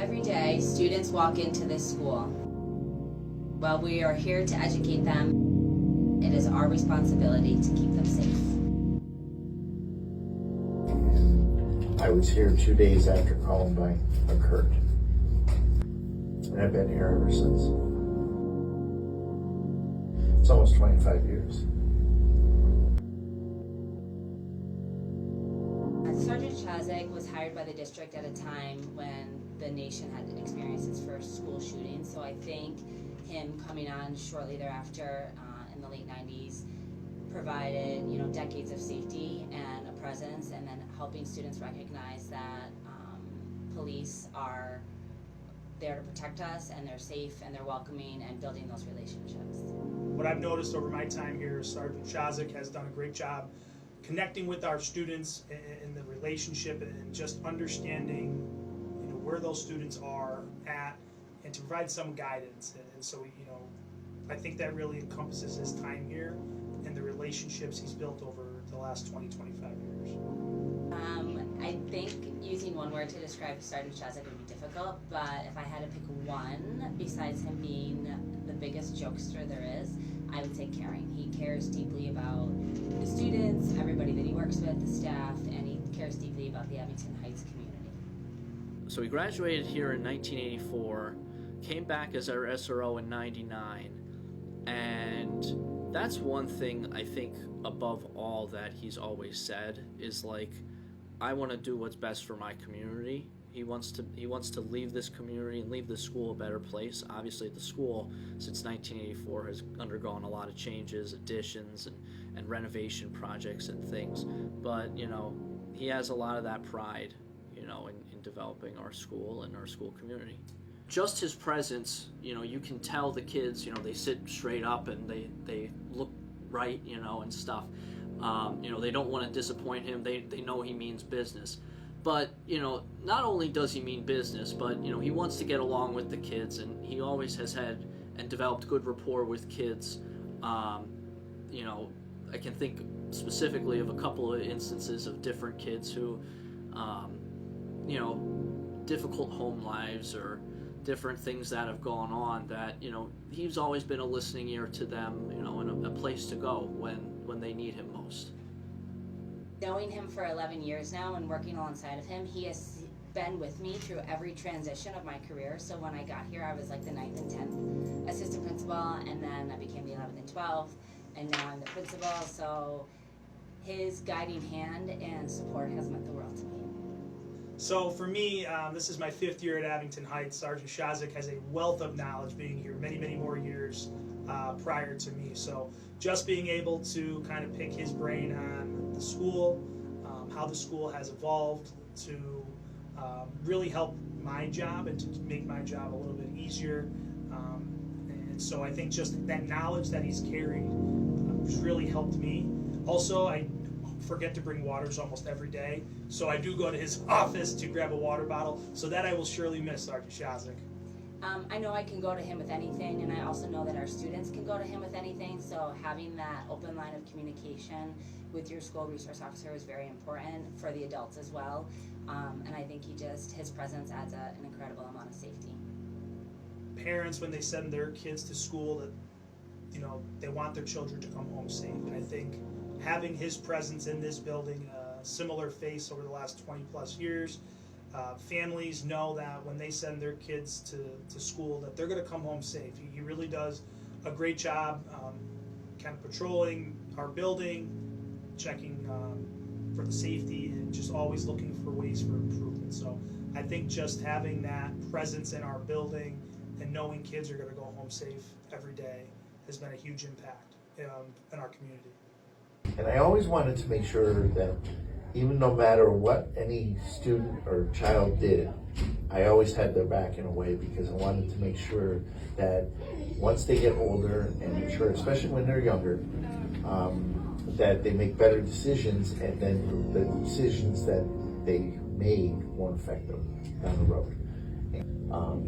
Every day, students walk into this school. While we are here to educate them, it is our responsibility to keep them safe. I was here 2 days after Columbine occurred, and I've been here ever since. It's almost 25 years. Sergeant Ksiazek was hired by the district at a time when the nation had experienced its first school shooting, so I think him coming on shortly thereafter in the late 90s provided, decades of safety and a presence, and then helping students recognize that police are there to protect us, and they're safe and they're welcoming, and building those relationships. What I've noticed over my time here is Sergeant Ksiazek has done a great job connecting with our students in the relationship and just understanding, where those students are at, and to provide some guidance. And so, I think that really encompasses his time here and the relationships he's built over the last 20-25 years. I think using one word to describe Sergeant Ksiazek would be difficult, but if I had to pick one, besides him being the biggest jokester there is, I would say caring. He cares deeply about the students, everybody that he works with, the staff, and he cares deeply about the Abington Heights community. So he graduated here in 1984, came back as our SRO in 99, and that's one thing I think above all that he's always said is I want to do what's best for my community. He wants to leave this community and leave the school a better place. Obviously, the school since 1984 has undergone a lot of changes, additions, and renovation projects and things. But he has a lot of that pride, in developing our school and our school community. Just his presence, you can tell the kids, they sit straight up and they look right, and stuff. They don't want to disappoint him. They know he means business. But, not only does he mean business, but, he wants to get along with the kids, and he always has had and developed good rapport with kids. I can think specifically of a couple of instances of different kids who, difficult home lives or different things that have gone on that, he's always been a listening ear to them, and a place to go when they need him most. Knowing him for 11 years now and working alongside of him, he has been with me through every transition of my career. So when I got here, I was like the 9th and 10th assistant principal, and then I became the 11th and 12th, and now I'm the principal. So his guiding hand and support has meant the world to me. So for me, this is my 5th year at Abington Heights. Sergeant Ksiazek has a wealth of knowledge, being here many, many more years prior to me. So just being able to kind of pick his brain on the school, how the school has evolved to really help my job and to make my job a little bit easier. And so I think just that knowledge that he's carried has really helped me. Also, I forget to bring waters almost every day, so I do go to his office to grab a water bottle, so that I will surely miss Sergeant Ksiazek. I know I can go to him with anything, and I also know that our students can go to him with anything, so having that open line of communication with your school resource officer is very important for the adults as well, and I think his presence adds an incredible amount of safety. Parents, when they send their kids to school, that they want their children to come home safe, and I think having his presence in this building, a similar face over the last 20 plus years, families know that when they send their kids to school that they're going to come home safe. He really does a great job kind of patrolling our building, checking for the safety, and just always looking for ways for improvement. So I think just having that presence in our building and knowing kids are going to go home safe every day has been a huge impact in our community. And I always wanted to make sure that even no matter what any student or child did, I always had their back in a way, because I wanted to make sure that once they get older and mature, especially when they're younger, that they make better decisions, and then the decisions that they made won't affect them down the road.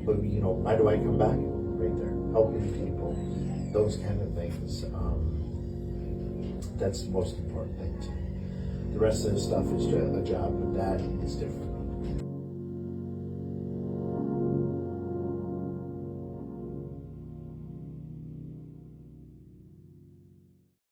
But why do I come back? Right there, helping people, those kind of things. That's the most important thing to me. The rest of the stuff is a job, but that is different.